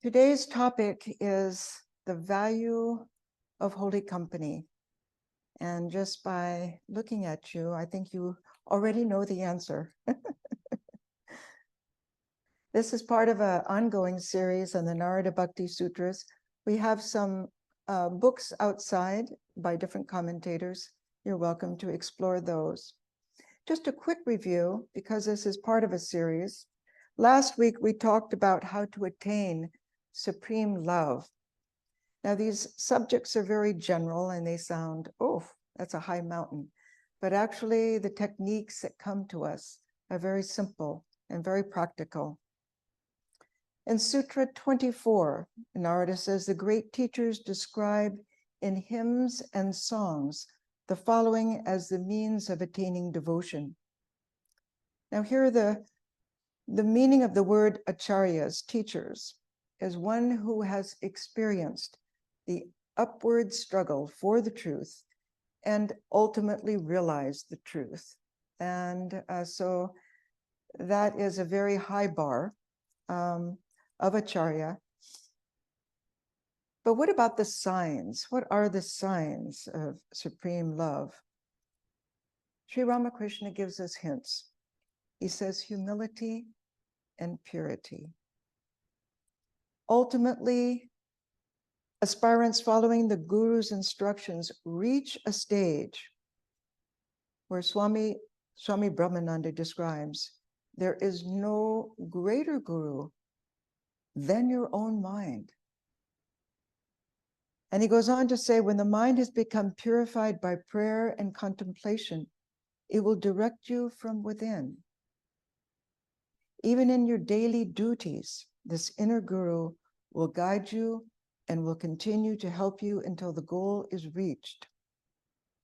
Today's topic is the value of holy company. And just by looking at you, I think you already know the answer. This is part of an ongoing series on the Narada Bhakti Sutras. We have some books outside by different commentators. You're welcome to explore those. Just a quick review, because this is part of a series. Last week, we talked about how to attain supreme love. Now, these subjects are very general and they sound, oh, that's a high mountain. But actually, the techniques that come to us are very simple and very practical. In Sutra 24, Narada says the great teachers describe in hymns and songs the following as the means of attaining devotion. Now, here the meaning of the word acharyas, teachers, is one who has experienced the upward struggle for the truth and ultimately realized the truth. And so that is a very high bar of acharya. But what about the signs? What are the signs of supreme love? Sri Ramakrishna gives us hints. He says humility and purity. Ultimately, aspirants following the Guru's instructions reach a stage where Swami Brahmananda describes, there is no greater Guru than your own mind. And he goes on to say, when the mind has become purified by prayer and contemplation, it will direct you from within. Even in your daily duties, this inner Guru will guide you and will continue to help you until the goal is reached.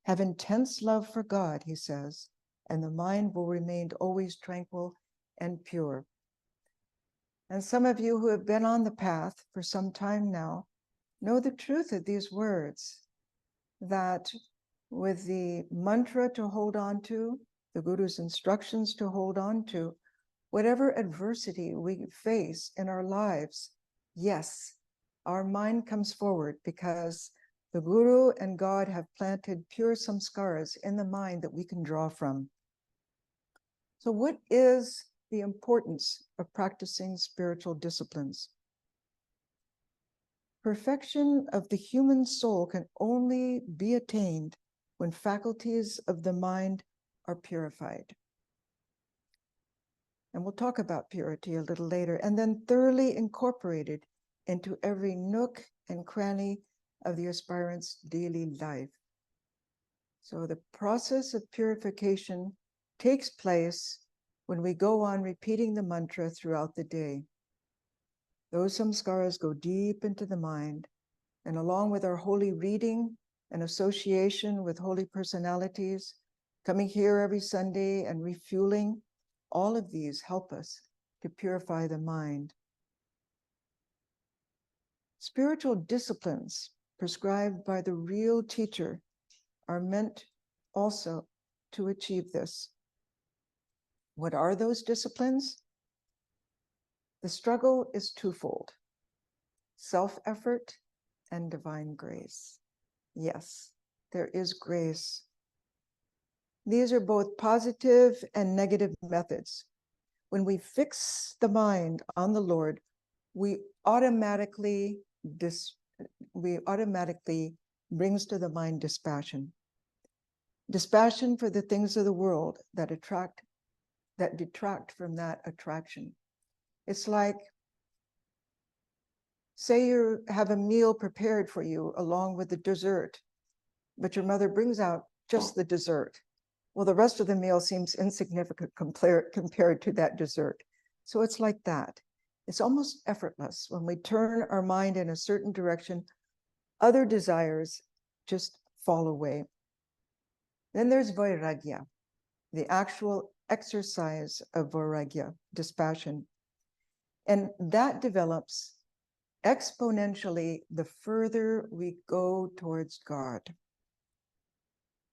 Have intense love for God, he says, and the mind will remain always tranquil and pure. And some of you who have been on the path for some time now know the truth of these words, that with the mantra to hold on to, the Guru's instructions to hold on to, whatever adversity we face in our lives, yes, our mind comes forward because the Guru and God have planted pure samskaras in the mind that we can draw from. So what is the importance of practicing spiritual disciplines? Perfection of the human soul can only be attained when faculties of the mind are purified. And we'll talk about purity a little later, and then thoroughly incorporated into every nook and cranny of the aspirant's daily life. So the process of purification takes place when we go on repeating the mantra throughout the day. Those samskaras go deep into the mind, and along with our holy reading and association with holy personalities, coming here every Sunday and refueling, all of these help us to purify the mind. Spiritual disciplines prescribed by the real teacher are meant also to achieve this. What are those disciplines? The struggle is twofold: self-effort and divine grace. Yes, there is grace. These are both positive and negative methods. When we fix the mind on the Lord, we automatically brings to the mind dispassion. Dispassion for the things of the world that detract from that attraction. It's like, say you have a meal prepared for you along with the dessert, but your mother brings out just the dessert. Well, the rest of the meal seems insignificant compared to that dessert. So it's like that. It's almost effortless. When we turn our mind in a certain direction, other desires just fall away. Then there's vairagya, the actual exercise of vairagya, dispassion. And that develops exponentially the further we go towards God.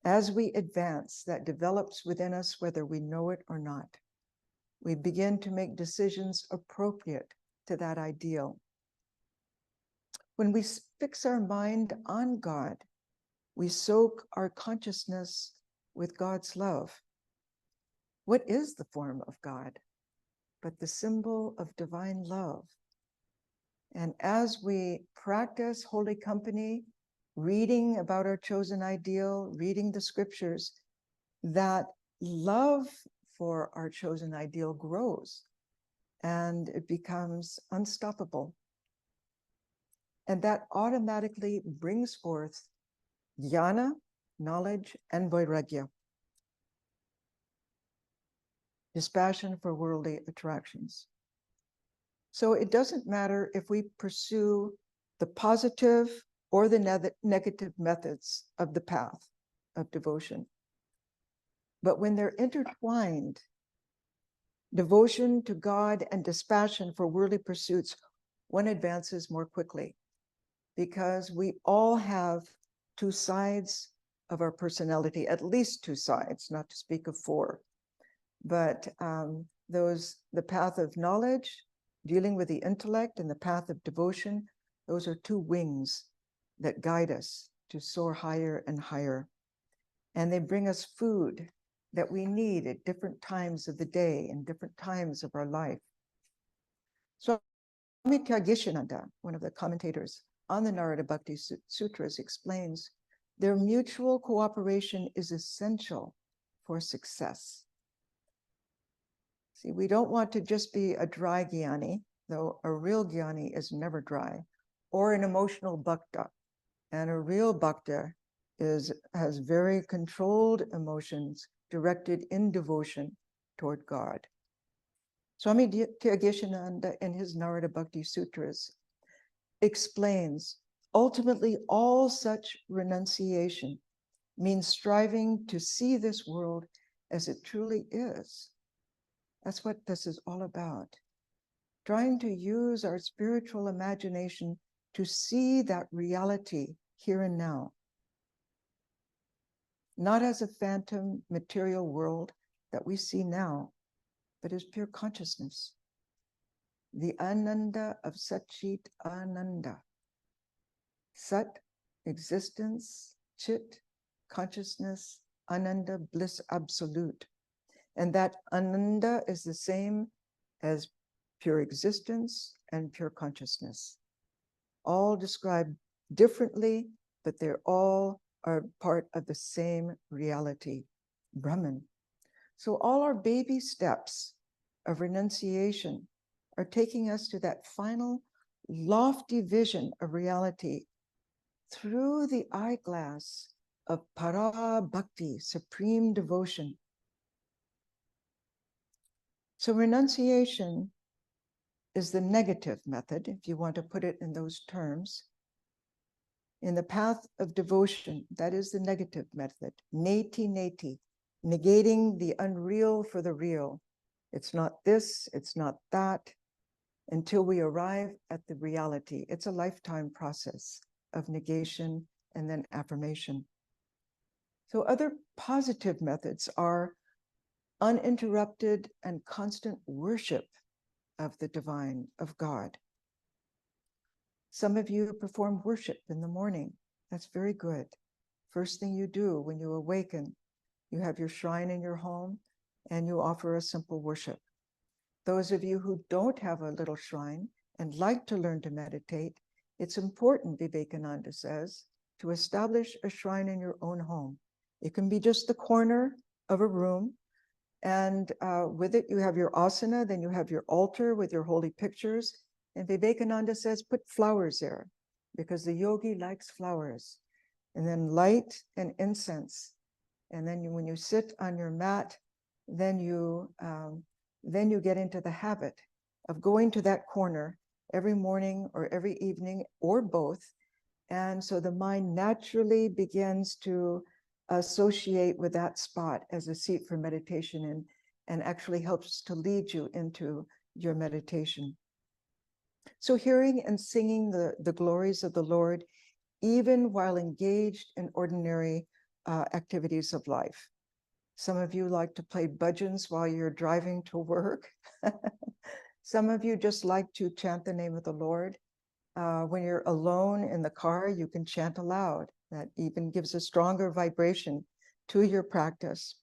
As we advance, that develops within us whether we know it or not. We begin to make decisions appropriate to that ideal. When we fix our mind on God, we soak our consciousness with God's love. What is the form of God but the symbol of divine love? And as we practice holy company, reading about our chosen ideal, reading the scriptures, that love for our chosen ideal grows and it becomes unstoppable. And that automatically brings forth jnana, knowledge, and vairagya, dispassion for worldly attractions. So it doesn't matter if we pursue the positive or the negative methods of the path of devotion. But when they're intertwined, devotion to God and dispassion for worldly pursuits, one advances more quickly, because we all have two sides of our personality, at least two sides, not to speak of four. But the path of knowledge, dealing with the intellect, and the path of devotion, those are two wings that guide us to soar higher and higher. And they bring us food that we need at different times of the day and different times of our life. So Swami Tyagishananda, one of the commentators on the Narada Bhakti Sutras, explains their mutual cooperation is essential for success. See, we don't want to just be a dry jnani, though a real jnani is never dry, or an emotional bhakta. And a real bhakta has very controlled emotions directed in devotion toward God. Swami Tyagishananda in his Narada Bhakti Sutras explains, ultimately all such renunciation means striving to see this world as it truly is. That's what this is all about. Trying to use our spiritual imagination to see that reality here and now. Not as a phantom material world that we see now, but as pure consciousness. The Ananda of Satchit Ananda. Sat, existence, Chit, consciousness, Ananda, bliss absolute. And that Ananda is the same as pure existence and pure consciousness. All described differently, but they're all are part of the same reality, Brahman. So all our baby steps of renunciation are taking us to that final lofty vision of reality through the eyeglass of para bhakti, supreme devotion. So renunciation is the negative method, if you want to put it in those terms. In the path of devotion, that is the negative method, neti neti, negating the unreal for the real. It's not this, it's not that, until we arrive at the reality. It's a lifetime process of negation and then affirmation. So other positive methods are uninterrupted and constant worship of the divine, of God. Some of you perform worship in the morning. That's very good. First thing you do when you awaken, you have your shrine in your home and you offer a simple worship. Those of you who don't have a little shrine and like to learn to meditate, it's important, Vivekananda says, to establish a shrine in your own home. It can be just the corner of a room, and with it you have your asana, then you have your altar with your holy pictures. And Vivekananda says, put flowers there, because the yogi likes flowers. And then light and incense. And then when you sit on your mat, then you get into the habit of going to that corner every morning or every evening or both. And so the mind naturally begins to associate with that spot as a seat for meditation, and actually helps to lead you into your meditation. So hearing and singing the glories of the Lord, even while engaged in ordinary activities of life. Some of you like to play bhajans while you're driving to work. Some of you just like to chant the name of the Lord. When you're alone in the car, you can chant aloud. That even gives a stronger vibration to your practice.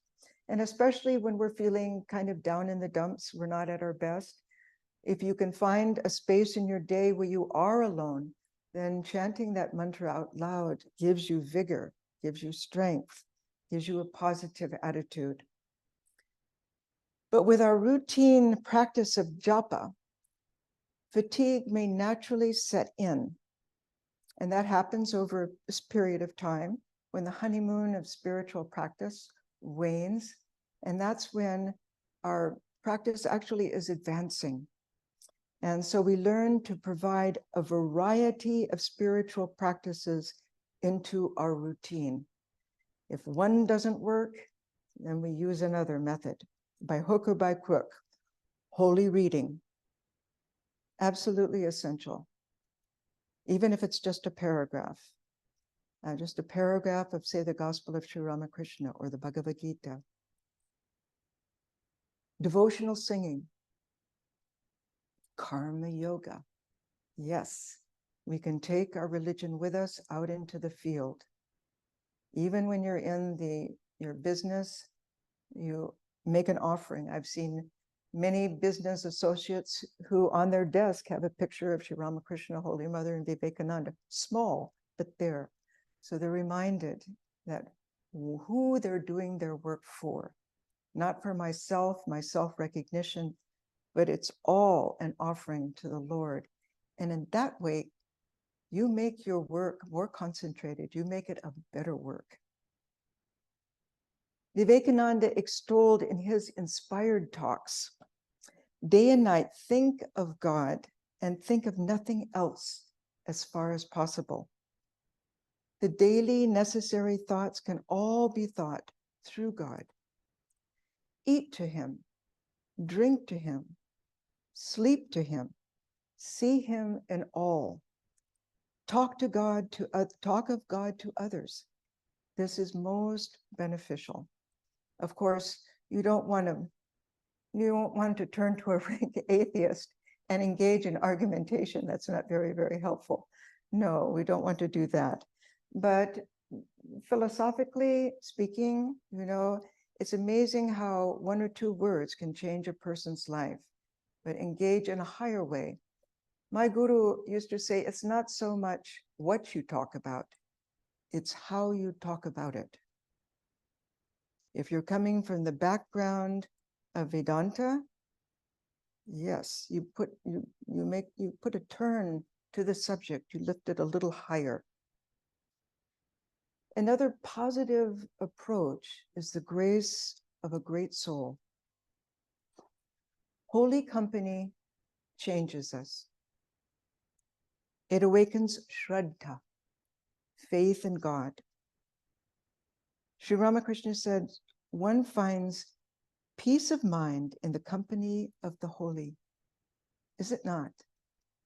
And especially when we're feeling kind of down in the dumps, we're not at our best. If you can find a space in your day where you are alone, then chanting that mantra out loud gives you vigor, gives you strength, gives you a positive attitude. But with our routine practice of japa, fatigue may naturally set in. And that happens over this period of time when the honeymoon of spiritual practice wanes. And that's when our practice actually is advancing. And so we learn to provide a variety of spiritual practices into our routine. If one doesn't work, then we use another method, by hook or by crook. Holy reading, absolutely essential, even if it's just a paragraph. Just a paragraph of, say, the Gospel of Sri Ramakrishna or the Bhagavad Gita. Devotional singing. Karma yoga. Yes, we can take our religion with us out into the field. Even when you're in your business, you make an offering. I've seen many business associates who on their desk have a picture of Sri Ramakrishna, Holy Mother, and Vivekananda, small, but there. So they're reminded that who they're doing their work for, not for myself, my self-recognition, but it's all an offering to the Lord. And in that way, you make your work more concentrated. You make it a better work. Vivekananda extolled in his inspired talks, day and night, think of God and think of nothing else as far as possible. The daily necessary thoughts can all be thought through God. Eat to him, drink to him, sleep to him, see him in all. Talk of God to others. This is most beneficial. Of course, you don't want to turn to a rank atheist and engage in argumentation. That's not very, very helpful. No, we don't want to do that. But philosophically speaking, it's amazing how one or two words can change a person's life, but engage in a higher way. My guru used to say, it's not so much what you talk about, it's how you talk about it. If you're coming from the background of Vedanta, yes, you put a turn to the subject, you lift it a little higher. Another positive approach is the grace of a great soul. Holy company changes us. It awakens Shraddha, faith in God. Sri Ramakrishna said, one finds peace of mind in the company of the holy. Is it not?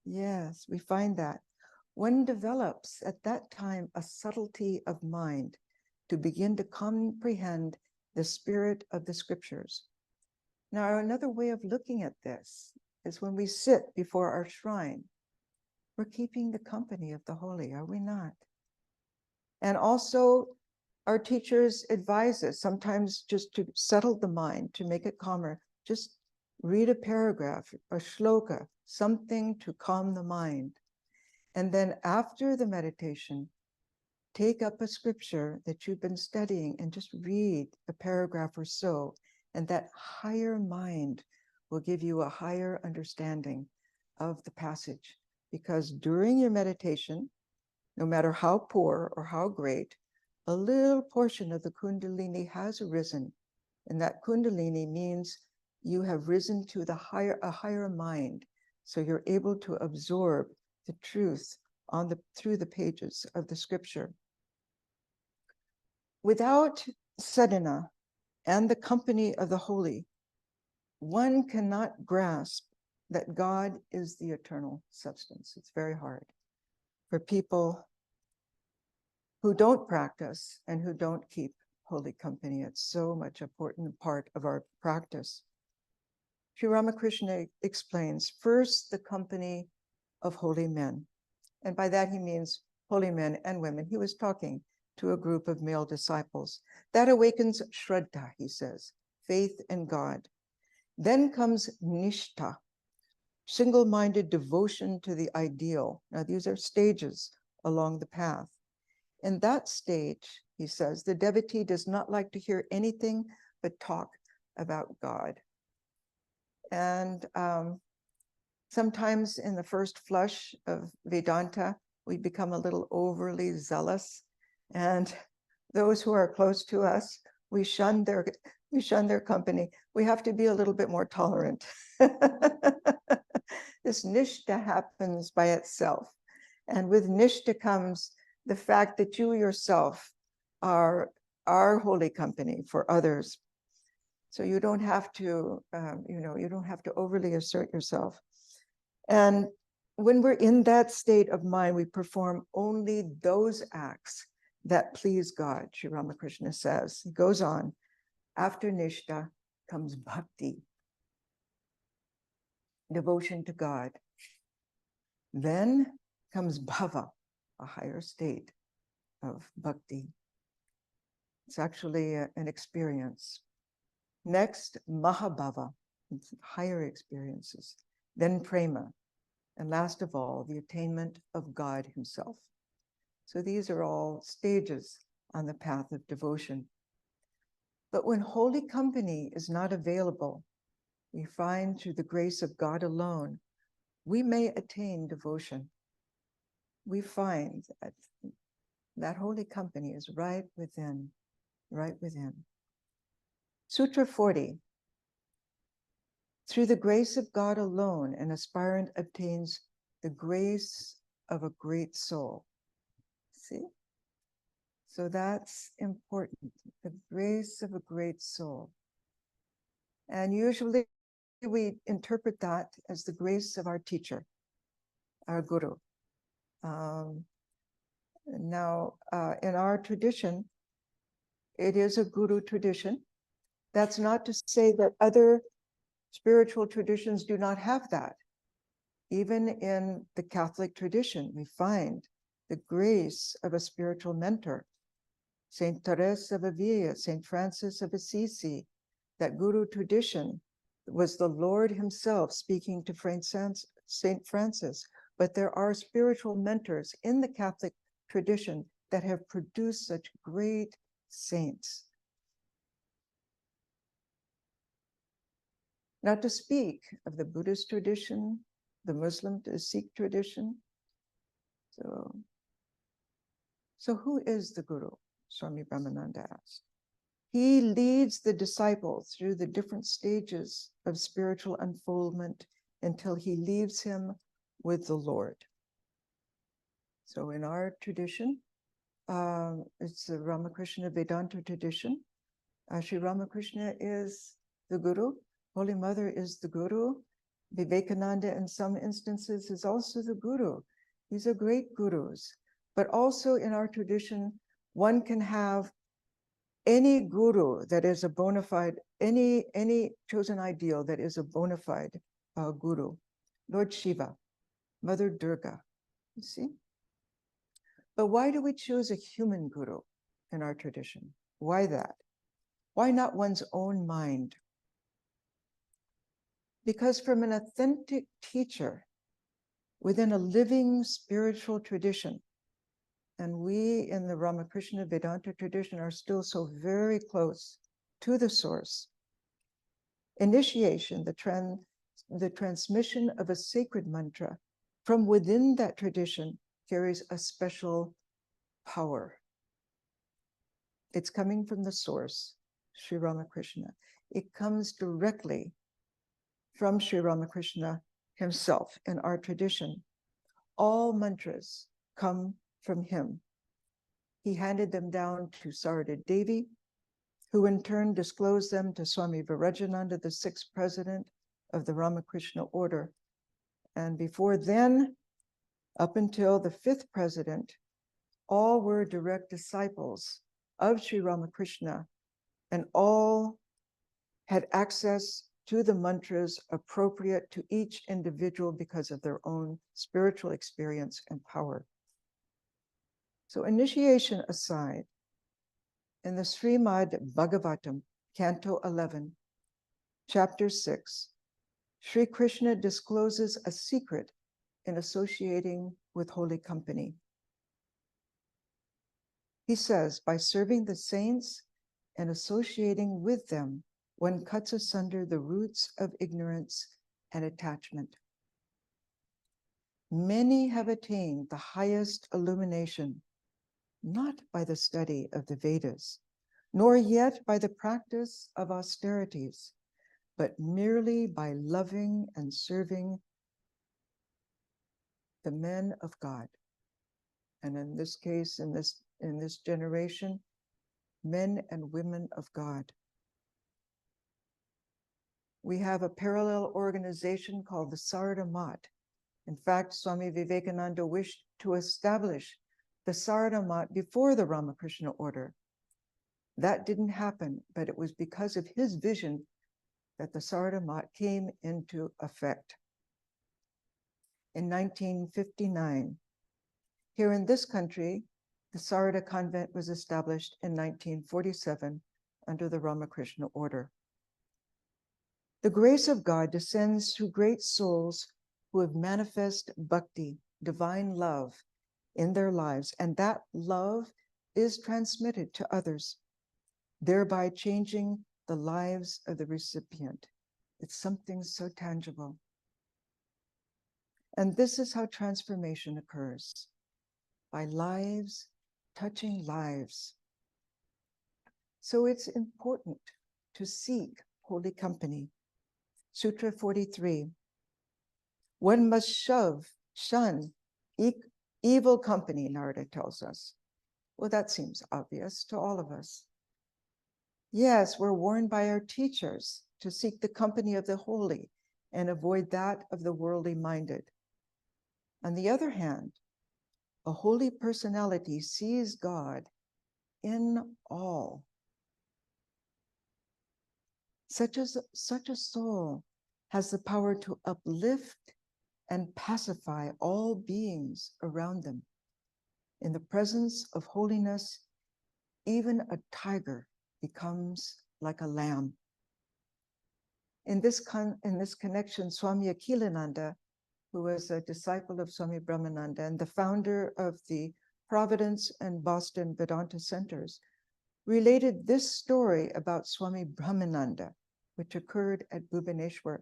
Yes, we find that. One develops at that time a subtlety of mind to begin to comprehend the spirit of the scriptures. Now, another way of looking at this is when we sit before our shrine, we're keeping the company of the holy, are we not? And also, our teachers advise us sometimes just to settle the mind, to make it calmer, just read a paragraph, a shloka, something to calm the mind. And then after the meditation, take up a scripture that you've been studying and just read a paragraph or so. And that higher mind will give you a higher understanding of the passage. Because during your meditation, no matter how poor or how great, a little portion of the Kundalini has arisen. And that Kundalini means you have risen to a higher mind. So you're able to absorb the truth through the pages of the scripture. Without sadhana and the company of the holy, one cannot grasp that God is the eternal substance. It's very hard for people who don't practice and who don't keep holy company. It's so much an important part of our practice. Sri Ramakrishna explains, first, the company of holy men. And by that he means holy men and women. He was talking to a group of male disciples. That awakens Shraddha, he says, faith in God. Then comes Nishtha, single-minded devotion to the ideal. Now, these are stages along the path. In that stage, he says, the devotee does not like to hear anything but talk about God. And sometimes in the first flush of Vedanta, we become a little overly zealous. And those who are close to us, we shun their company. We have to be a little bit more tolerant. This nishta happens by itself. And with nishta comes the fact that you yourself are holy company for others. So you don't have to, you don't have to overly assert yourself. And when we're in that state of mind, we perform only those acts that please God, Sri Ramakrishna says. He goes on, after Nishta comes bhakti, devotion to God. Then comes bhava, a higher state of bhakti. It's actually an experience. Next, mahabhava, higher experiences. Then prema, and last of all, the attainment of God himself. So these are all stages on the path of devotion. But when holy company is not available, we find through the grace of God alone, we may attain devotion. We find that holy company is right within, right within. Sutra 40. Through the grace of God alone, an aspirant obtains the grace of a great soul. See? So that's important, the grace of a great soul. And usually we interpret that as the grace of our teacher, our guru. Now, in our tradition, it is a guru tradition. That's not to say that other spiritual traditions do not have that. Even in the Catholic tradition, we find the grace of a spiritual mentor. Saint Therese of Avila, Saint Francis of Assisi, that guru tradition was the Lord himself speaking to Saint Francis. But there are spiritual mentors in the Catholic tradition that have produced such great saints. Not to speak of the Buddhist tradition, the Muslim, the Sikh tradition. So who is the Guru? Swami Brahmananda asked. He leads the disciple through the different stages of spiritual unfoldment until he leaves him with the Lord. So in our tradition, it's the Ramakrishna Vedanta tradition. Sri Ramakrishna is the Guru. Holy Mother is the Guru. Vivekananda, in some instances, is also the Guru. These are great gurus. But also in our tradition, one can have any guru that is a bona fide, any chosen ideal that is a bona fide guru. Lord Shiva, Mother Durga, you see? But why do we choose a human guru in our tradition? Why that? Why not one's own mind? Because from an authentic teacher within a living spiritual tradition, and we in the Ramakrishna Vedanta tradition are still so very close to the source, initiation, the transmission of a sacred mantra from within that tradition carries a special power. It's coming from the source, Sri Ramakrishna. It comes directly from Sri Ramakrishna himself in our tradition. All mantras come from him. He handed them down to Sarada Devi, who in turn disclosed them to Swami Virajananda, the 6th president of the Ramakrishna order. And before then, up until the 5th president, all were direct disciples of Sri Ramakrishna, and all had access to the mantras appropriate to each individual because of their own spiritual experience and power. So initiation aside, in the Srimad Bhagavatam, Canto 11, Chapter 6, Sri Krishna discloses a secret in associating with holy company. He says, by serving the saints and associating with them, one cuts asunder the roots of ignorance and attachment. Many have attained the highest illumination, not by the study of the Vedas, nor yet by the practice of austerities, but merely by loving and serving the men of God. And in this case, in this generation, men and women of God. We have a parallel organization called the Sarada Mat. In fact, Swami Vivekananda wished to establish the Sarada Mat before the Ramakrishna order. That didn't happen, but it was because of his vision that the Sarada Mat came into effect. In 1959, here in this country, the Sarada convent was established in 1947 under the Ramakrishna order. The grace of God descends through great souls who have manifest bhakti, divine love, in their lives, and that love is transmitted to others, thereby changing the lives of the recipient. It's something so tangible. And this is how transformation occurs, by lives touching lives. So it's important to seek holy company. Sutra 43. One must shun evil company, Narada tells us. Well, that seems obvious to all of us. Yes, we're warned by our teachers to seek the company of the holy and avoid that of the worldly minded. On the other hand, a holy personality sees God in all. Such a soul has the power to uplift and pacify all beings around them. In the presence of holiness, even a tiger becomes like a lamb. In this connection, Swami Akhilananda, who was a disciple of Swami Brahmananda and the founder of the Providence and Boston Vedanta Centers, related this story about Swami Brahmananda, which occurred at Bhubaneswar.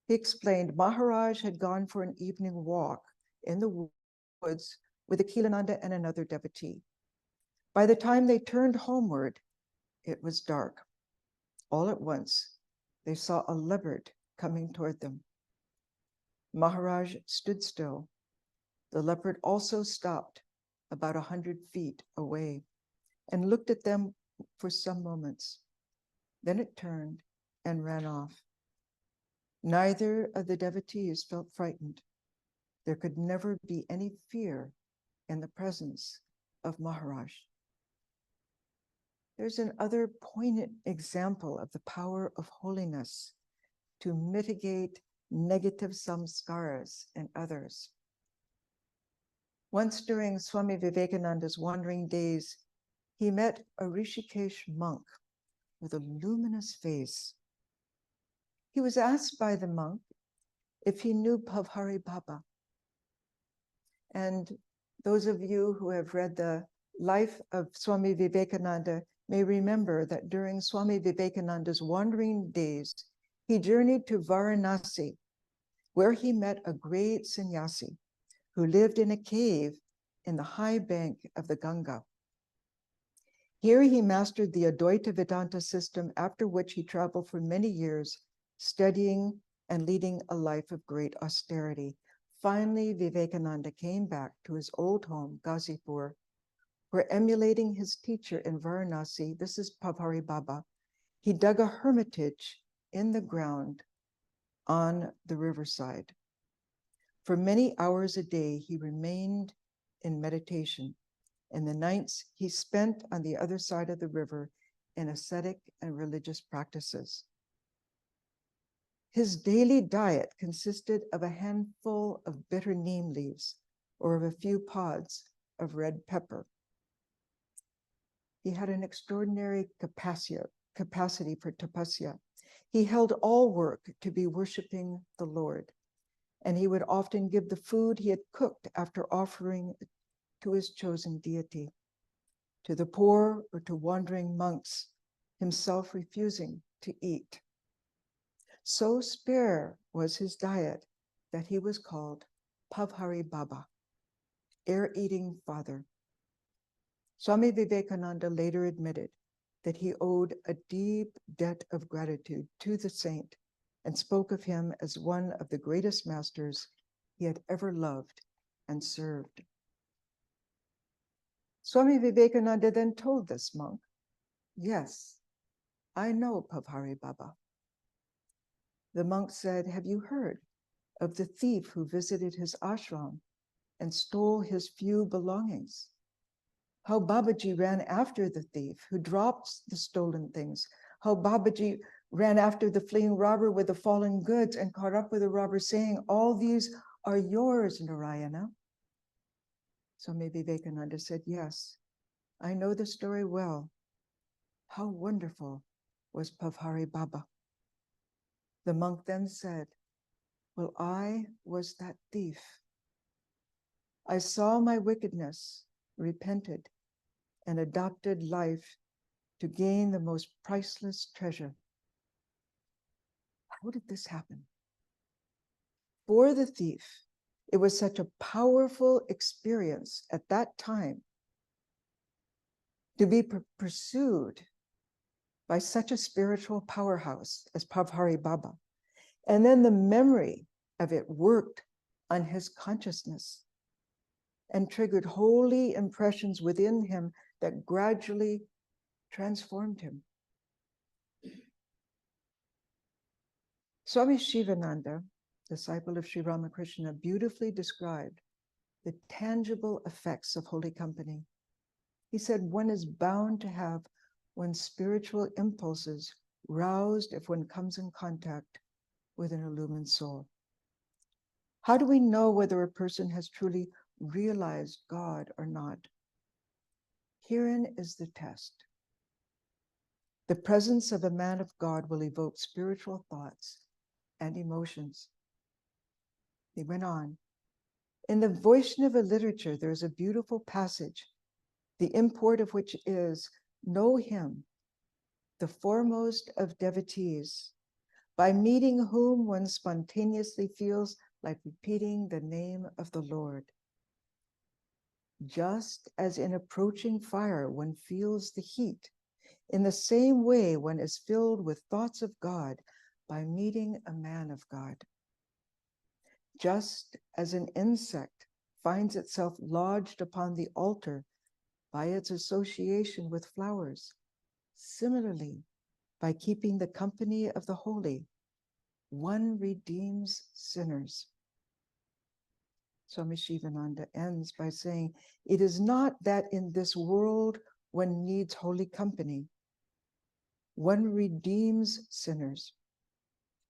He explained Maharaj had gone for an evening walk in the woods with Akhilananda and another devotee. By the time they turned homeward, it was dark. All at once, they saw a leopard coming toward them. Maharaj stood still. The leopard also stopped about 100 feet away and looked at them for some moments. Then it turned and ran off. Neither of the devotees felt frightened. There could never be any fear in the presence of Maharaj. There's another poignant example of the power of holiness to mitigate negative samskaras in others. Once during Swami Vivekananda's wandering days, he met a Rishikesh monk with a luminous face. He was asked by the monk if he knew Pravrajika Baba. And those of you who have read the life of Swami Vivekananda may remember that during Swami Vivekananda's wandering days, he journeyed to Varanasi, where he met a great sannyasi who lived in a cave in the high bank of the Ganga. Here he mastered the Advaita Vedanta system, after which he traveled for many years, studying and leading a life of great austerity. Finally, Vivekananda came back to his old home, Ghazipur, where, emulating his teacher in Varanasi, this is Pravrajika Baba, he dug a hermitage in the ground on the riverside. For many hours a day, he remained in meditation. And the nights he spent on the other side of the river in ascetic and religious practices. His daily diet consisted of a handful of bitter neem leaves or of a few pods of red pepper. He had an extraordinary capacity for tapasya. He held all work to be worshiping the Lord, and he would often give the food he had cooked after offering to his chosen deity, to the poor or to wandering monks, himself refusing to eat. So spare was his diet that he was called Pavhari Baba, air-eating father. Swami Vivekananda later admitted that he owed a deep debt of gratitude to the saint and spoke of him as one of the greatest masters he had ever loved and served. Swami Vivekananda then told this monk, "Yes, I know Pavhari Baba." The monk said, "Have you heard of the thief who visited his ashram and stole his few belongings? How Babaji ran after the thief who dropped the stolen things. How Babaji ran after the fleeing robber with the fallen goods and caught up with the robber saying, 'All these are yours, Narayana.'" Swami Vivekananda said, "Yes, I know the story well. How wonderful was Pavhari Baba." The monk then said, "Well, I was that thief. I saw my wickedness, repented, and adopted life to gain the most priceless treasure." How did this happen? For the thief, it was such a powerful experience at that time to be pursued by such a spiritual powerhouse as Pavhari Baba. And then the memory of it worked on his consciousness and triggered holy impressions within him that gradually transformed him. Swami Shivananda, disciple of Sri Ramakrishna, beautifully described the tangible effects of holy company. He said, "One is bound to have one's spiritual impulses roused if one comes in contact with an illumined soul." How do we know whether a person has truly realized God or not? Herein is the test. The presence of a man of God will evoke spiritual thoughts and emotions. He went on. In the Vaishnava literature, there is a beautiful passage, the import of which is, "Know him, the foremost of devotees, by meeting whom one spontaneously feels like repeating the name of the Lord. Just as in approaching fire, one feels the heat, in the same way one is filled with thoughts of God by meeting a man of God. Just as an insect finds itself lodged upon the altar by its association with flowers, similarly, by keeping the company of the holy, one redeems sinners." Swami Shivananda ends by saying, "It is not that in this world one needs holy company. One redeems sinners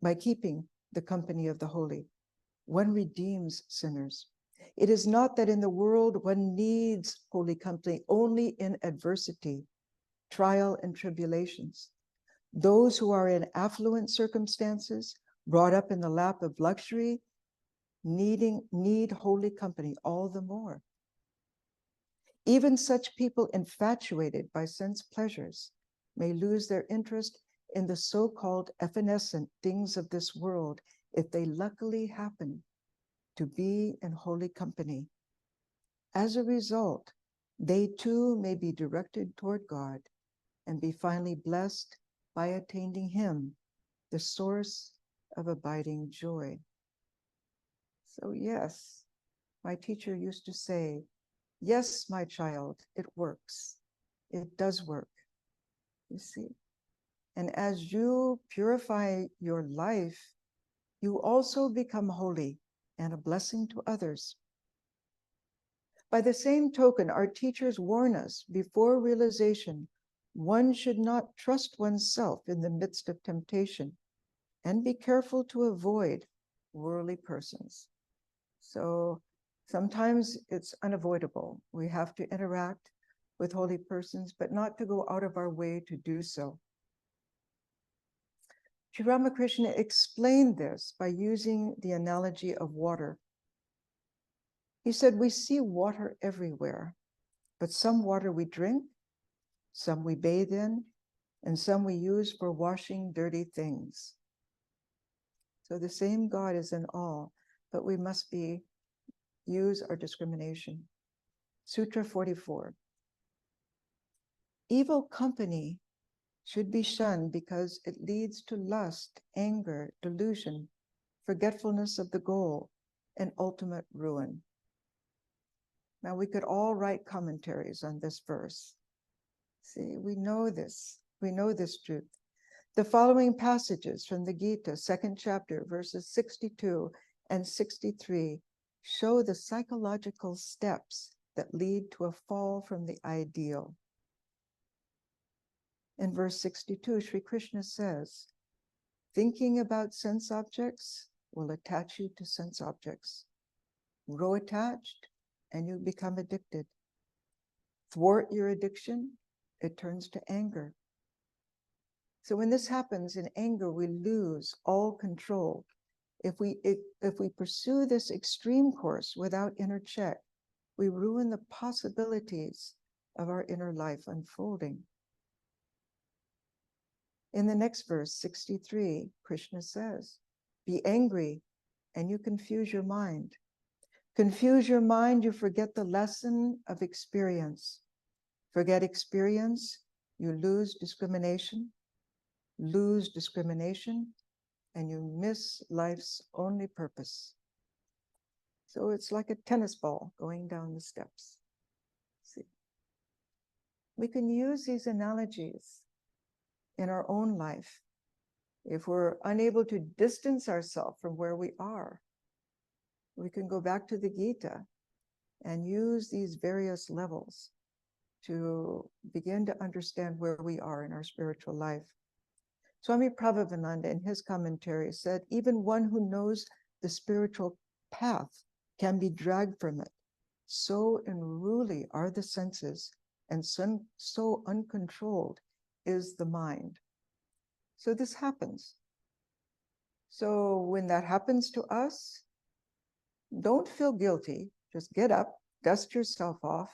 by keeping the company of the holy. One redeems sinners. It is not that in the world one needs holy company only in adversity, trial, and tribulations. Those who are in affluent circumstances, brought up in the lap of luxury, need holy company all the more. Even such people infatuated by sense pleasures may lose their interest in the so-called evanescent things of this world if they luckily happen to be in holy company. As a result, they too may be directed toward God and be finally blessed by attaining him, the source of abiding joy." So yes, my teacher used to say, "Yes, my child, it works. It does work." You see? And as you purify your life, you also become holy and a blessing to others. By the same token, our teachers warn us before realization, one should not trust oneself in the midst of temptation and be careful to avoid worldly persons. So sometimes it's unavoidable. We have to interact with holy persons, but not to go out of our way to do so. Sri Ramakrishna explained this by using the analogy of water. He said, we see water everywhere, but some water we drink, some we bathe in, and some we use for washing dirty things. So the same God is in all, but we must use our discrimination. Sutra 44. Evil company should be shunned because it leads to lust, anger, delusion, forgetfulness of the goal, and ultimate ruin. Now, we could all write commentaries on this verse. See, we know this truth. The following passages from the Gita, second chapter, verses 62 and 63, show the psychological steps that lead to a fall from the ideal. In verse 62, Sri Krishna says, thinking about sense objects will attach you to sense objects. Grow attached, and you become addicted. Thwart your addiction, it turns to anger. So when this happens in anger, we lose all control. If we pursue this extreme course without inner check, we ruin the possibilities of our inner life unfolding. In the next verse, 63, Krishna says, be angry and you confuse your mind. Confuse your mind, you forget the lesson of experience. Forget experience, you lose discrimination, and you miss life's only purpose. So it's like a tennis ball going down the steps. See, we can use these analogies in our own life. If we're unable to distance ourselves from where we are, we can go back to the Gita and use these various levels to begin to understand where we are in our spiritual life. Swami Prabhavananda in his commentary said, even one who knows the spiritual path can be dragged from it. So unruly are the senses, and so uncontrolled is the mind. So this happens. So when that happens to us, don't feel guilty. Just get up, dust yourself off,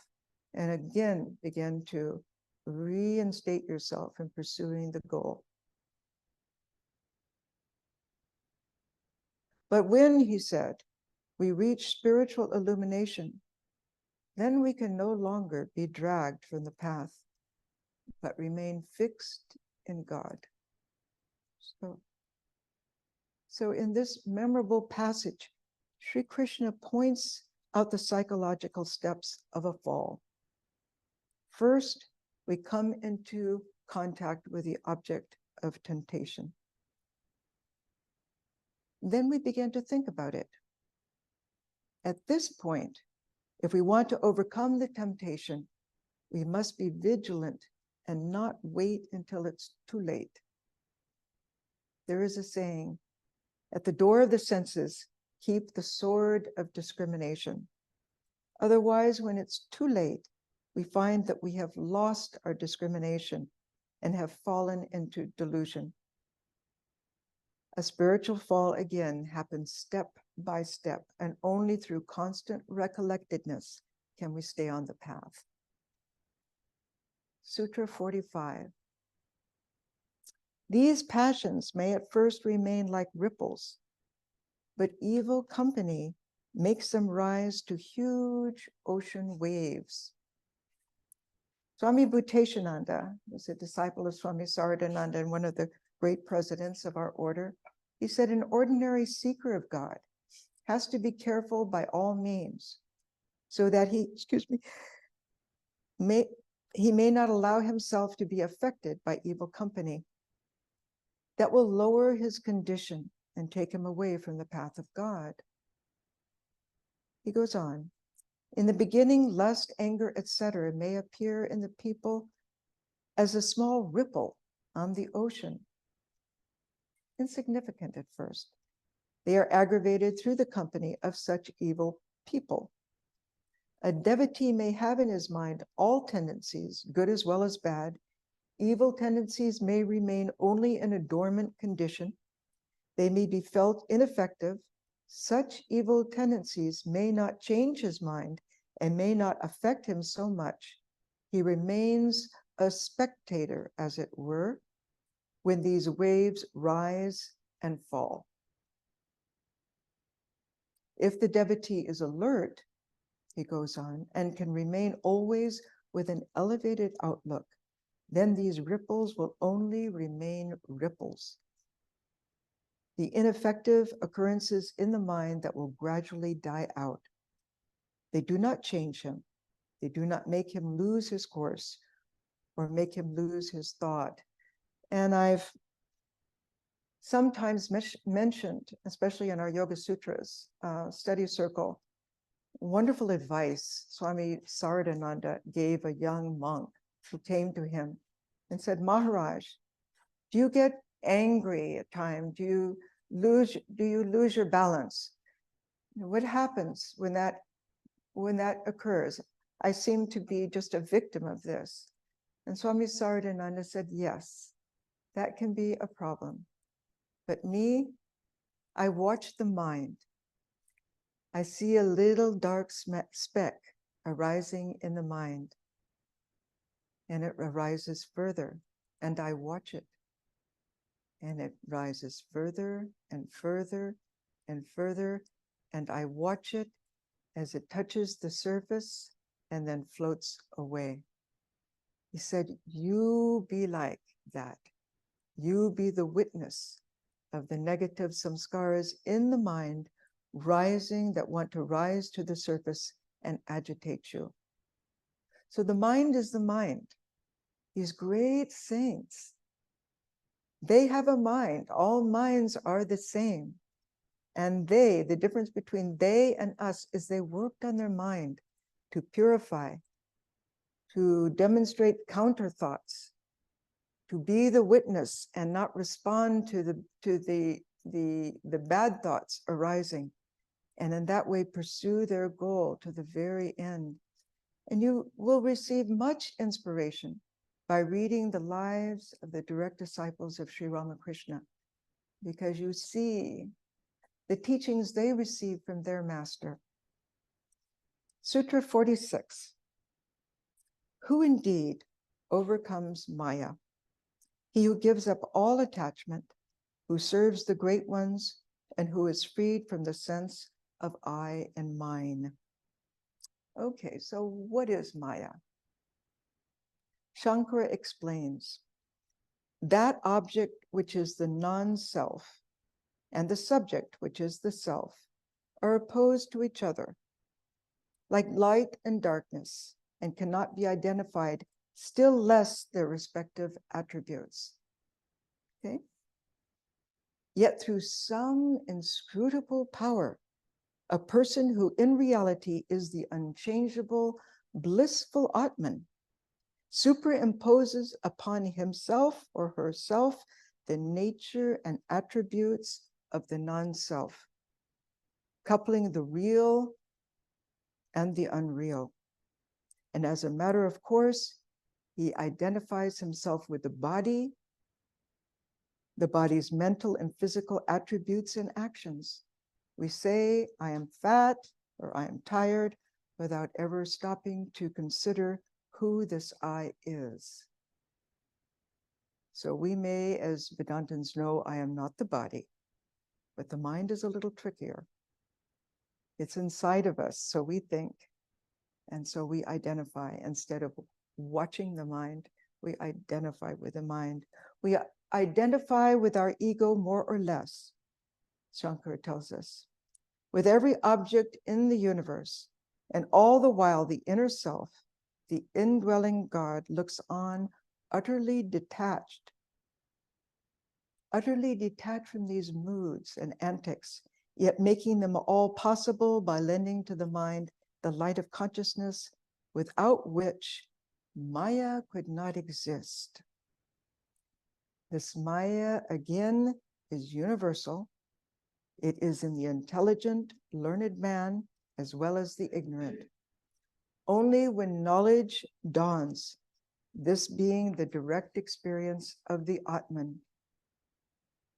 and again begin to reinstate yourself in pursuing the goal. But when, he said, we reach spiritual illumination, then we can no longer be dragged from the path, but remain fixed in God. So in this memorable passage, Sri Krishna points out the psychological steps of a fall. First, we come into contact with the object of temptation. Then we begin to think about it. At this point, if we want to overcome the temptation, we must be vigilant and not wait until it's too late. There is a saying, at the door of the senses, keep the sword of discrimination. Otherwise, when it's too late, we find that we have lost our discrimination and have fallen into delusion. A spiritual fall, again, happens step by step, and only through constant recollectedness can we stay on the path. Sutra 45. These passions may at first remain like ripples, but evil company makes them rise to huge ocean waves. Swami Bhuteshananda was a disciple of Swami Saradananda and one of the great presidents of our order. He said, an ordinary seeker of God has to be careful by all means so that he may not allow himself to be affected by evil company that will lower his condition and take him away from the path of God. He goes on, in the beginning, lust, anger, etc. may appear in the people as a small ripple on the ocean. Insignificant at first. They are aggravated through the company of such evil people. A devotee may have in his mind all tendencies, good as well as bad. Evil tendencies may remain only in a dormant condition. They may be felt ineffective. Such evil tendencies may not change his mind and may not affect him so much. He remains a spectator, as it were, when these waves rise and fall. If the devotee is alert, he goes on, and can remain always with an elevated outlook, then these ripples will only remain ripples. The ineffective occurrences in the mind that will gradually die out. They do not change him. They do not make him lose his course or make him lose his thought. And I've sometimes mentioned, especially in our Yoga Sutras study circle, wonderful advice Swami Saradananda gave a young monk who came to him and said, Maharaj, do you get angry at times? Do you lose your balance? What happens when that occurs? I seem to be just a victim of this. And Swami Saradananda said, yes, that can be a problem. But me, I watch the mind. I see a little dark speck arising in the mind. And it arises further, and I watch it. And it rises further and further and further, and I watch it as it touches the surface and then floats away. He said, you be like that. You be the witness of the negative samskaras in the mind rising, that want to rise to the surface and agitate you. So the mind is the mind. These great saints, they have a mind. All minds are the same. And the difference between they and us is they worked on their mind to purify, to demonstrate counter thoughts, to be the witness and not respond to the bad thoughts arising, and in that way pursue their goal to the very end. And you will receive much inspiration by reading the lives of the direct disciples of Sri Ramakrishna, because you see the teachings they received from their master. Sutra 46. Who indeed overcomes Maya? He who gives up all attachment, who serves the great ones, and who is freed from the sense of I and mine. Okay, so what is Maya? Shankara explains, that object which is the non-self and the subject which is the self are opposed to each other, like light and darkness, and cannot be identified, still less their respective attributes. Okay? Yet through some inscrutable power, a person who in reality is the unchangeable, blissful Atman superimposes upon himself or herself the nature and attributes of the non-self, coupling the real and the unreal. And as a matter of course, he identifies himself with the body's mental and physical attributes and actions. We say, I am fat or I am tired, without ever stopping to consider who this I is. So we may, as Vedantins know, I am not the body, but the mind is a little trickier. It's inside of us, so we think, and so we identify. Instead of watching the mind, we identify with the mind. We identify with our ego more or less, Shankara tells us, with every object in the universe, and all the while the inner self, the indwelling God, looks on utterly detached from these moods and antics, yet making them all possible by lending to the mind the light of consciousness, without which Maya could not exist. This Maya, again, is universal. It is in the intelligent, learned man, as well as the ignorant. Only when knowledge dawns, this being the direct experience of the Atman,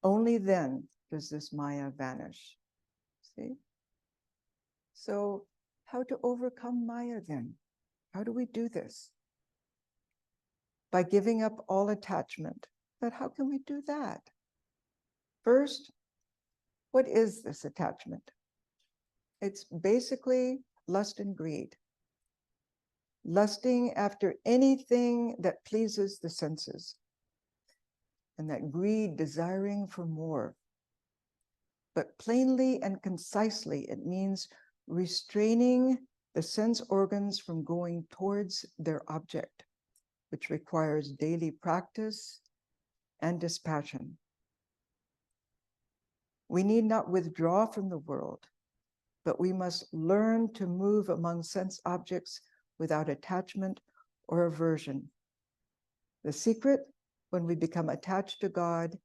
only then does this Maya vanish. See? So how to overcome Maya then? How do we do this? By giving up all attachment. But how can we do that? First, what is this attachment? It's basically lust and greed. Lusting after anything that pleases the senses. And that greed, desiring for more. But plainly and concisely, it means restraining the sense organs from going towards their object, which requires daily practice and dispassion. We need not withdraw from the world, but we must learn to move among sense objects without attachment or aversion. The secret, when we become attached to God,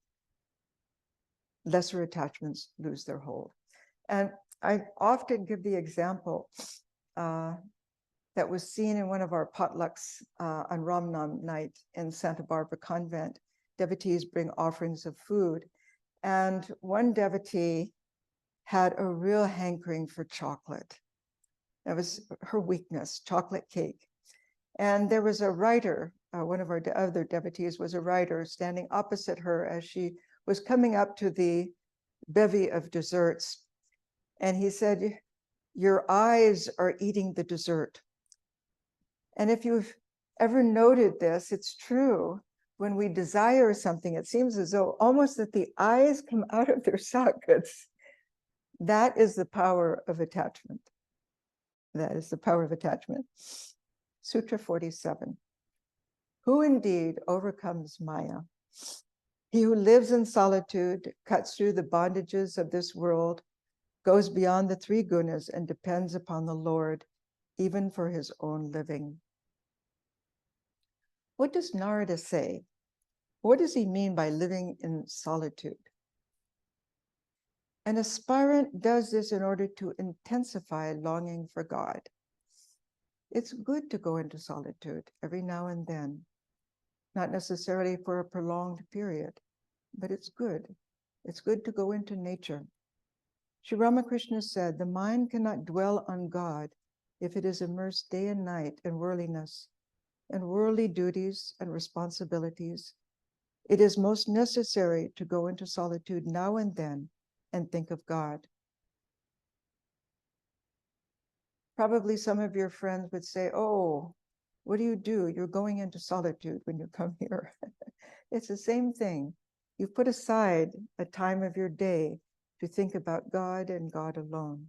lesser attachments lose their hold. And I often give the example that was seen in one of our potlucks on Ramnam night in Santa Barbara Convent. Devotees bring offerings of food. And one devotee had a real hankering for chocolate. That was her weakness, chocolate cake. And there was a writer, one of our other devotees was a writer standing opposite her as she was coming up to the bevy of desserts. And he said, "Your eyes are eating the dessert." And if you've ever noted this, it's true. When we desire something, it seems as though almost that the eyes come out of their sockets. That is the power of attachment. That is the power of attachment. Sutra 47. Who indeed overcomes Maya? He who lives in solitude, cuts through the bondages of this world, goes beyond the three gunas and depends upon the Lord, even for his own living. What does Narada say? What does he mean by living in solitude? An aspirant does this in order to intensify longing for God. It's good to go into solitude every now and then, not necessarily for a prolonged period, but it's good. It's good to go into nature. Sri Ramakrishna said, the mind cannot dwell on God if it is immersed day and night in worldliness and worldly duties and responsibilities. It is most necessary to go into solitude now and then and think of God. Probably some of your friends would say, oh, what do? You're going into solitude when you come here. It's the same thing. You've put aside a time of your day to think about God and God alone.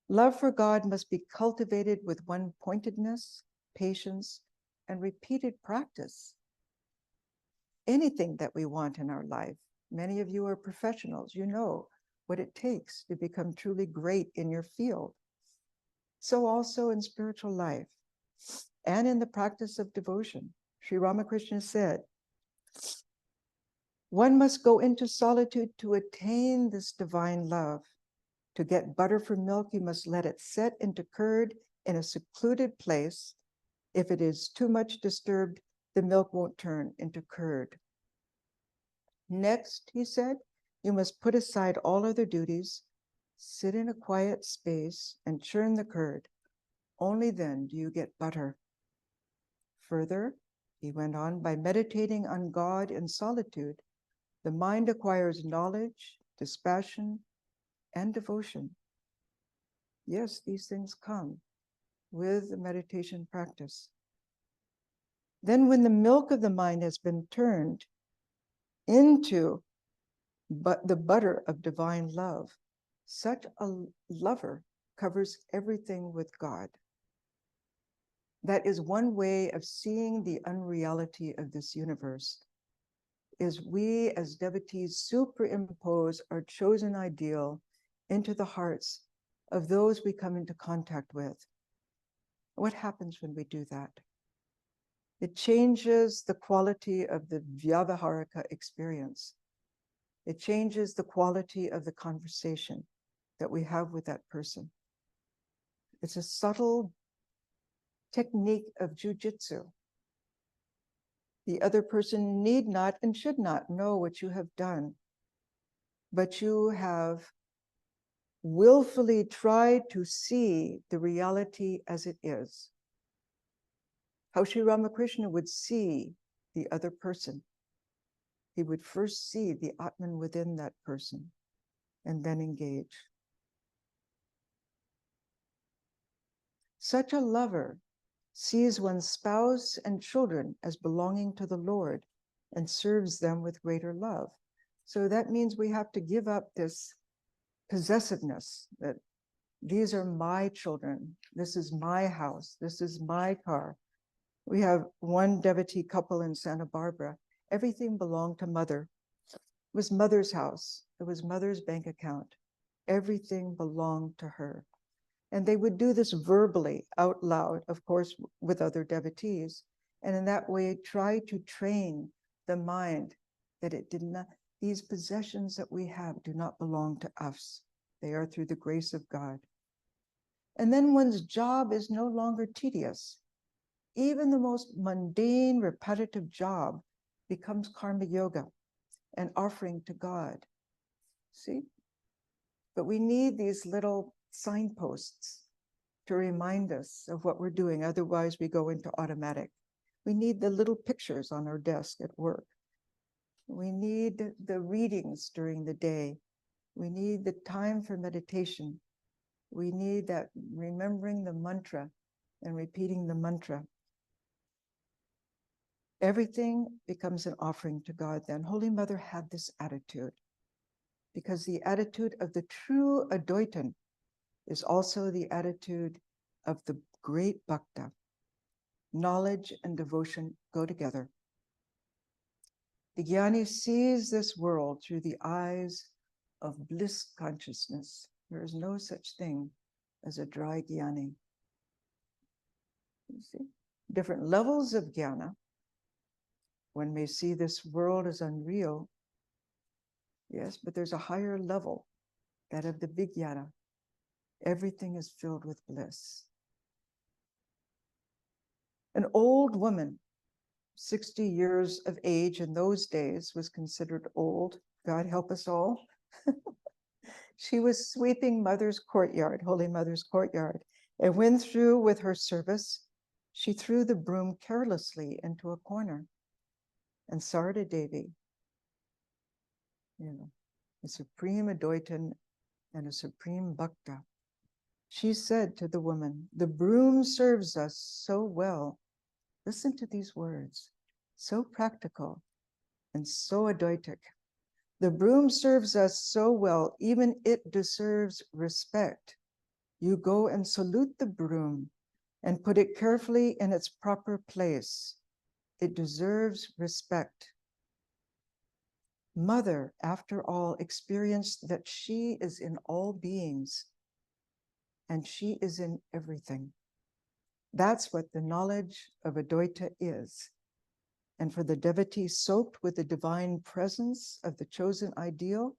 Love for God must be cultivated with one-pointedness, patience, and repeated practice. Anything that we want in our life. Many of you are professionals. You know what it takes to become truly great in your field. So also in spiritual life and in the practice of devotion. Sri Ramakrishna said, one must go into solitude to attain this divine love. To get butter from milk, you must let it set into curd in a secluded place. If it is too much disturbed, the milk won't turn into curd. Next, he said, you must put aside all other duties, sit in a quiet space and churn the curd. Only then do you get butter. Further, he went on, by meditating on God in solitude, the mind acquires knowledge, dispassion, and devotion. Yes, these things come with the meditation practice. Then when the milk of the mind has been turned into the butter of divine love, such a lover covers everything with God. That is one way of seeing the unreality of this universe, is we as devotees superimpose our chosen ideal into the hearts of those we come into contact with. What happens when we do that? It changes the quality of the Vyavaharika experience. It changes the quality of the conversation that we have with that person. It's a subtle technique of jujitsu. The other person need not and should not know what you have done, but you have willfully tried to see the reality as it is. How Sri Ramakrishna would see the other person. He would first see the Atman within that person and then engage. Such a lover sees one's spouse and children as belonging to the Lord and serves them with greater love. So that means we have to give up this possessiveness that these are my children, this is my house, this is my car. We have one devotee couple in Santa Barbara. Everything belonged to mother. It was mother's house. It was mother's bank account. Everything belonged to her. And they would do this verbally out loud, of course, with other devotees. And in that way, try to train the mind that it did not, these possessions that we have do not belong to us. They are through the grace of God. And then one's job is no longer tedious. Even the most mundane, repetitive job becomes karma yoga, an offering to God. See? But we need these little signposts to remind us of what we're doing. Otherwise, we go into automatic. We need the little pictures on our desk at work. We need the readings during the day. We need the time for meditation. We need that remembering the mantra and repeating the mantra. Everything becomes an offering to God then. Holy Mother had this attitude because the attitude of the true Advaitin is also the attitude of the great Bhakta. Knowledge and devotion go together. The Jnani sees this world through the eyes of bliss consciousness. There is no such thing as a dry Jnani. You see? Different levels of jnana. One may see this world as unreal. Yes, but there's a higher level, that of the Vijnana. Everything is filled with bliss. An old woman, 60 years of age in those days, was considered old. God help us all. She was sweeping Mother's courtyard, Holy Mother's courtyard, and when through with her service, she threw the broom carelessly into a corner. And Sarada Devi, a supreme Advaitin and a supreme Bhakta, she said to the woman, "The broom serves us so well." Listen to these words, so practical and so Advaitic. The broom serves us so well, even it deserves respect. You go and salute the broom and put it carefully in its proper place. It deserves respect. Mother, after all, experienced that she is in all beings and she is in everything. That's what the knowledge of Advaita is. And for the devotee soaked with the divine presence of the chosen ideal,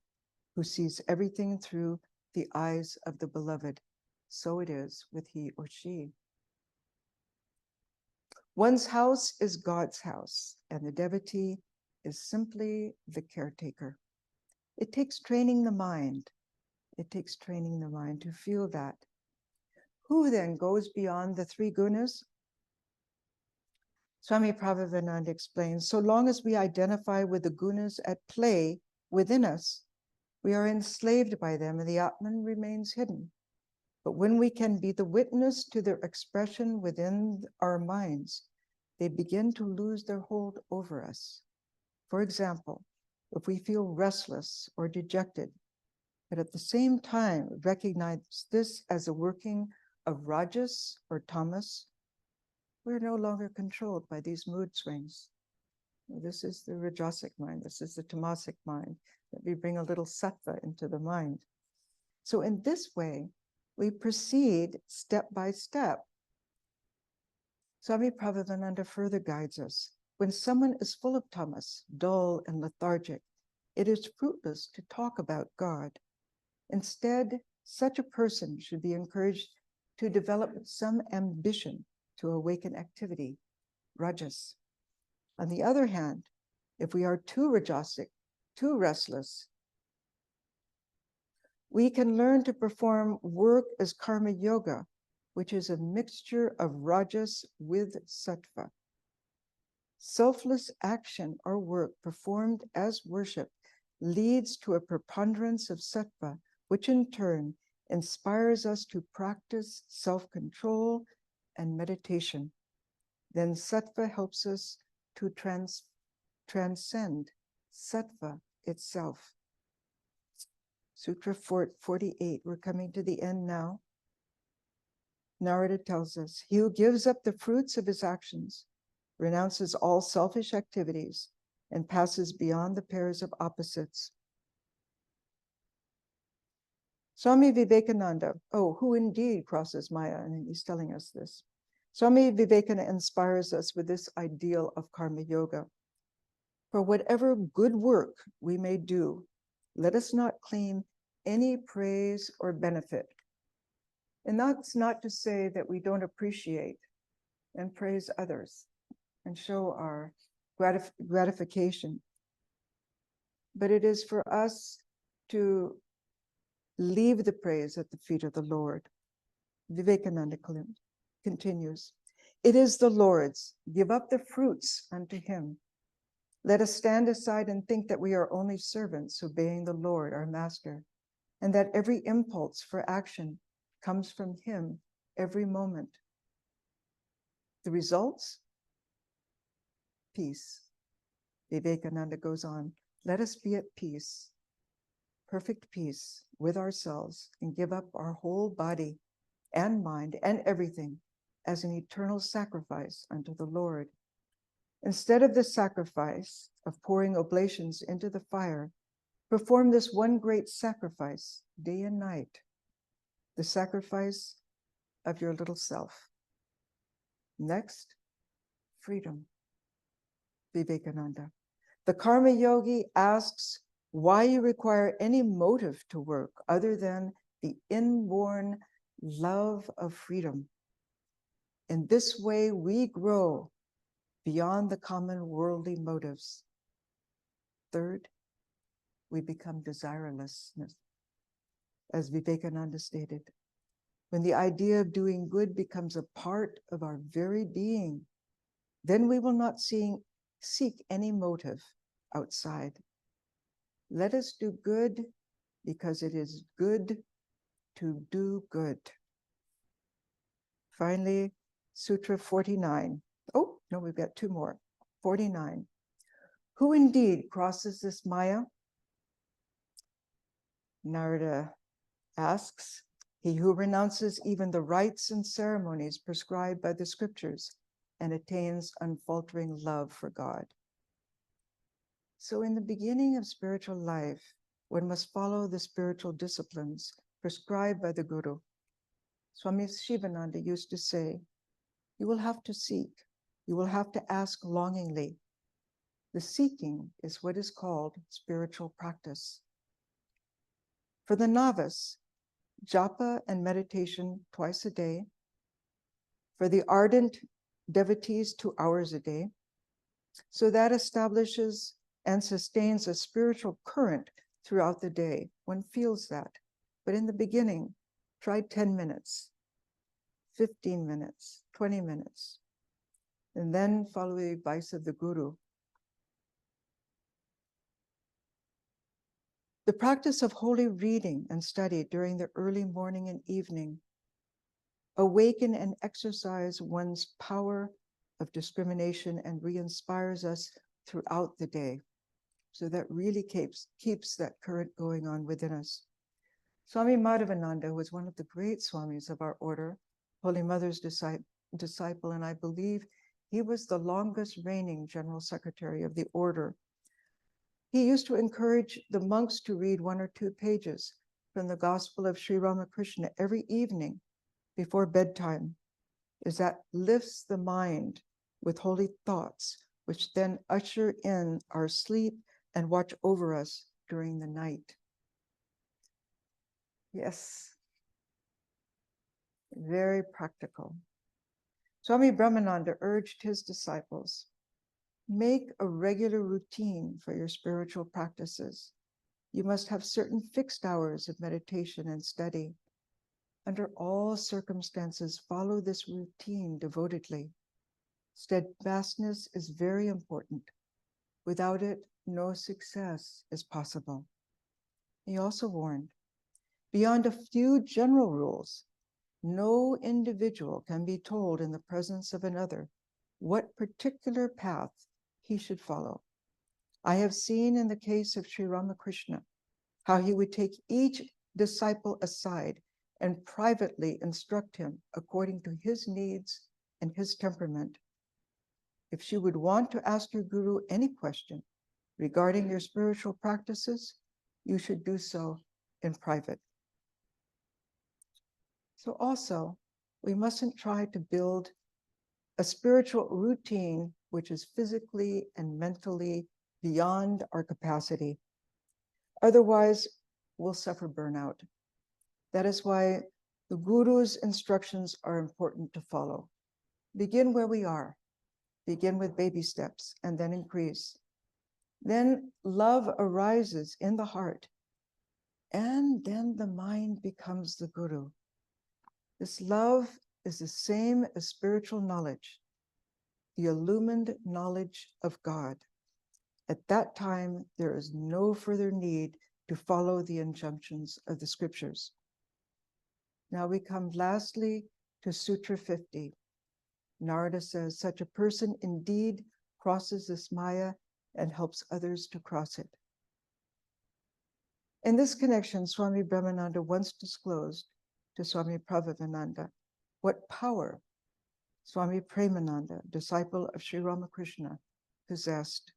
who sees everything through the eyes of the beloved, so it is with he or she. One's house is God's house, and the devotee is simply the caretaker. It takes training the mind. It takes training the mind to feel that. Who then goes beyond the three gunas? Swami Prabhupada explains, so long as we identify with the gunas at play within us, we are enslaved by them and the Atman remains hidden. But when we can be the witness to their expression within our minds, they begin to lose their hold over us. For example, if we feel restless or dejected, but at the same time recognize this as a working of rajas or tamas, we're no longer controlled by these mood swings. This is the rajasic mind. This is the tamasic mind, that we bring a little sattva into the mind. So in this way, we proceed step by step Swami Prabhavananda further guides us. When someone is full of tamas, dull and lethargic, it is fruitless to talk about God. Instead, such a person should be encouraged to develop some ambition to awaken activity, rajas. On the other hand, if we are too rajasic, too restless, we can learn to perform work as karma yoga, which is a mixture of rajas with sattva. Selfless action or work performed as worship leads to a preponderance of sattva, which in turn inspires us to practice self-control and meditation. Then sattva helps us to transcend sattva itself. Sutra 48, we're coming to the end now. Narada tells us, he who gives up the fruits of his actions, renounces all selfish activities, and passes beyond the pairs of opposites. Swami Vivekananda, who indeed crosses Maya, and he's telling us this. Swami Vivekananda inspires us with this ideal of karma yoga. For whatever good work we may do, let us not claim any praise or benefit. And that's not to say that we don't appreciate and praise others and show our gratification. But it is for us to leave the praise at the feet of the Lord. Vivekananda continues, it is the Lord's, give up the fruits unto him. Let us stand aside and think that we are only servants obeying the Lord, our master, and that every impulse for action comes from him every moment. The results? Peace. Vivekananda goes on, let us be at peace, perfect peace with ourselves, and give up our whole body and mind and everything as an eternal sacrifice unto the Lord. Instead of the sacrifice of pouring oblations into the fire, perform this one great sacrifice day and night, the sacrifice of your little self. Next, freedom. Vivekananda. The karma yogi asks why you require any motive to work other than the inborn love of freedom. In this way, we grow beyond the common worldly motives. Third, we become desirelessness, as Vivekananda stated. When the idea of doing good becomes a part of our very being, then we will not seek any motive outside. Let us do good because it is good to do good. Finally, Sutra 49. Oh, no, we've got two more. 49. Who indeed crosses this Maya? Narada asks, he who renounces even the rites and ceremonies prescribed by the scriptures and attains unfaltering love for God. So in the beginning of spiritual life, one must follow the spiritual disciplines prescribed by the Guru. Swami Shivananda used to say, you will have to seek, you will have to ask longingly. The seeking is what is called spiritual practice. For the novice, japa and meditation twice a day. For the ardent devotees, 2 hours a day. So that establishes and sustains a spiritual current throughout the day. One feels that. But in the beginning, try 10 minutes, 15 minutes, 20 minutes, and then follow the advice of the Guru. The practice of holy reading and study during the early morning and evening awaken and exercise one's power of discrimination and re-inspires us throughout the day. So that really keeps that current going on within us. Swami Madhavananda was one of the great swamis of our order, Holy Mother's disciple, and I believe he was the longest reigning general secretary of the order. He used to encourage the monks to read 1 or 2 pages from the Gospel of Sri Ramakrishna every evening before bedtime. is that lifts the mind with holy thoughts, which then usher in our sleep and watch over us during the night. Yes, very practical. Swami Brahmananda urged his disciples, make a regular routine for your spiritual practices. You must have certain fixed hours of meditation and study. Under all circumstances, follow this routine devotedly. Steadfastness is very important. Without it, no success is possible. He also warned, beyond a few general rules, no individual can be told in the presence of another what particular path he should follow. I have seen in the case of Sri Ramakrishna how he would take each disciple aside and privately instruct him according to his needs and his temperament. If you would want to ask your guru any question regarding your spiritual practices, you should do so in private. So also, we mustn't try to build a spiritual routine which is physically and mentally beyond our capacity. Otherwise, we'll suffer burnout. That is why the Guru's instructions are important to follow. Begin where we are. Begin with baby steps and then increase. Then love arises in the heart, and then the mind becomes the Guru. This love is the same as spiritual knowledge, the illumined knowledge of God. At that time, there is no further need to follow the injunctions of the scriptures. Now we come lastly to Sutra 50. Narada says, such a person indeed crosses this Maya and helps others to cross it. In this connection, Swami Brahmananda once disclosed to Swami Prabhavananda what power Swami Premananda, disciple of Sri Ramakrishna, possessed.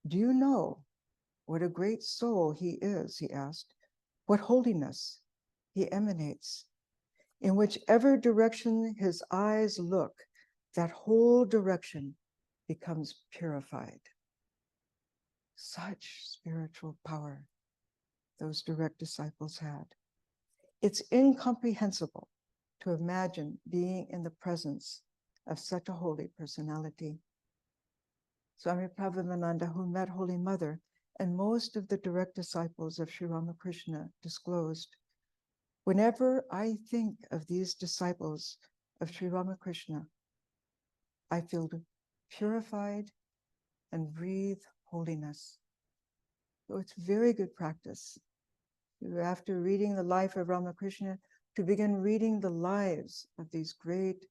Do you know what a great soul he is, he asked, what holiness he emanates. In whichever direction his eyes look, that whole direction becomes purified. Such spiritual power those direct disciples had. It's incomprehensible to imagine being in the presence of such a holy personality. Swami Prabhavananda, who met Holy Mother, and most of the direct disciples of Sri Ramakrishna disclosed, whenever I think of these disciples of Sri Ramakrishna, I feel purified and breathe holiness. So it's very good practice, after reading the life of Ramakrishna, to begin reading the lives of these great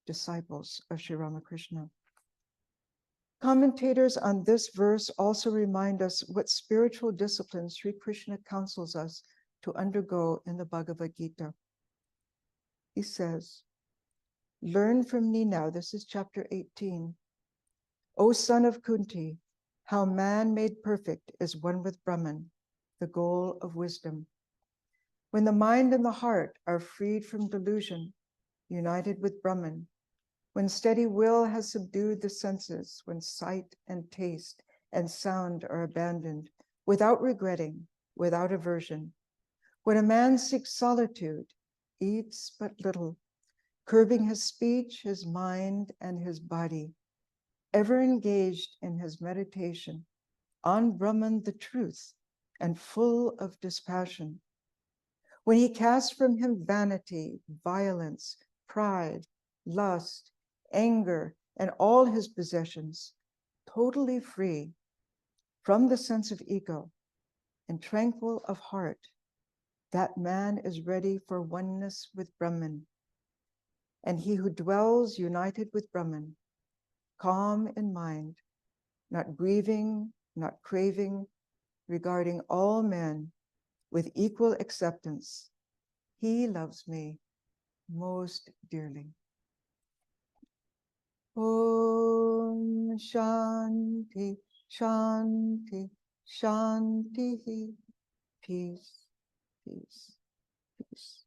disciples of Sri Ramakrishna. Commentators on this verse also remind us what spiritual disciplines Sri Krishna counsels us to undergo in the Bhagavad Gita. He says, learn from me now, this is chapter 18. O son of Kunti, how man made perfect is one with Brahman, the goal of wisdom. When the mind and the heart are freed from delusion, united with Brahman, when steady will has subdued the senses, when sight and taste and sound are abandoned, without regretting, without aversion, when a man seeks solitude, eats but little, curbing his speech, his mind, and his body, ever engaged in his meditation on Brahman, the truth, and full of dispassion, when he casts from him vanity, violence, pride, lust, anger, and all his possessions, totally free from the sense of ego and tranquil of heart, that man is ready for oneness with Brahman. And he who dwells united with Brahman, calm in mind, not grieving, not craving, regarding all men with equal acceptance, he loves me most dearly. Om Shanti, Shanti, Shanti. Peace, peace, peace.